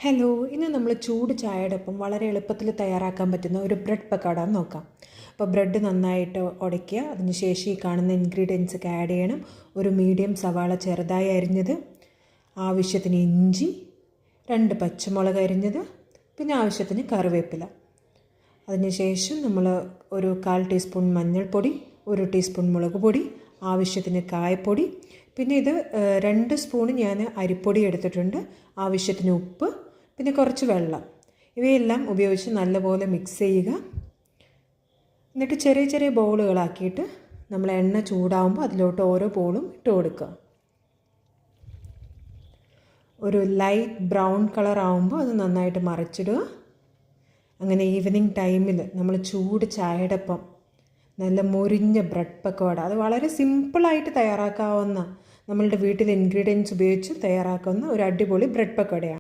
Hello, ഇന്ന് നമ്മൾ ചൂട് ചായയുടെ ഒപ്പം വളരെ എളുപ്പത്തിൽ തയ്യാറാക്കാൻ പറ്റുന്ന ഒരു ബ്രെഡ് പക്കോട നോക്കാം. അപ്പോൾ ബ്രെഡ് നന്നായിട്ട് ഉടയ്ക്കുക. അതിനുശേഷം ഈ കാണുന്ന ഇൻഗ്രീഡിയൻസ് ഒക്കെ ആഡ് ചെയ്യണം. ഒരു മീഡിയം സവാള ചെറുതായി അരിഞ്ഞത്, ആവശ്യത്തിന് ഇഞ്ചി, 2 പച്ചമുളക് അരിഞ്ഞത്, പിന്നെ ആവശ്യത്തിന് കറിവേപ്പില. അതിനുശേഷം നമ്മൾ ഒരു 1/4 ടീസ്പൂൺ മഞ്ഞൾപ്പൊടി, 1 ടീസ്പൂൺ മുളക് പൊടി, ആവശ്യത്തിന് കായപ്പൊടി, പിന്നെ ഇത് 2 സ്പൂൺ ഞാൻ അരിപ്പൊടി എടുത്തിട്ടുണ്ട്, ആവശ്യത്തിന് ഉപ്പ്, പിന്നെ കുറച്ച് വെള്ളം. ഇവയെല്ലാം ഉപയോഗിച്ച് നല്ലപോലെ മിക്സ് ചെയ്യുക. എന്നിട്ട് ചെറിയ ചെറിയ ബോളുകളാക്കിയിട്ട് നമ്മൾ എണ്ണ ചൂടാകുമ്പോൾ അതിലോട്ട് ഓരോ ബോളും ഇട്ട് കൊടുക്കുക. ഒരു ലൈറ്റ് ബ്രൗൺ കളർ ആകുമ്പോൾ അത് നന്നായിട്ട് മറിച്ചിടുക. അങ്ങനെ ഈവനിങ് ടൈമിൽ നമ്മൾ ചൂട് ചായയുടെ ഒപ്പം നല്ല മൊരിഞ്ഞ ബ്രെഡ് പക്കോട, അത് വളരെ സിമ്പിളായിട്ട് തയ്യാറാക്കാവുന്ന, നമ്മളുടെ വീട്ടിലെ ഇൻഗ്രീഡിയൻസ് ഉപയോഗിച്ച് തയ്യാറാക്കുന്ന ഒരു അടിപൊളി ബ്രെഡ് പക്കോടയാണ്.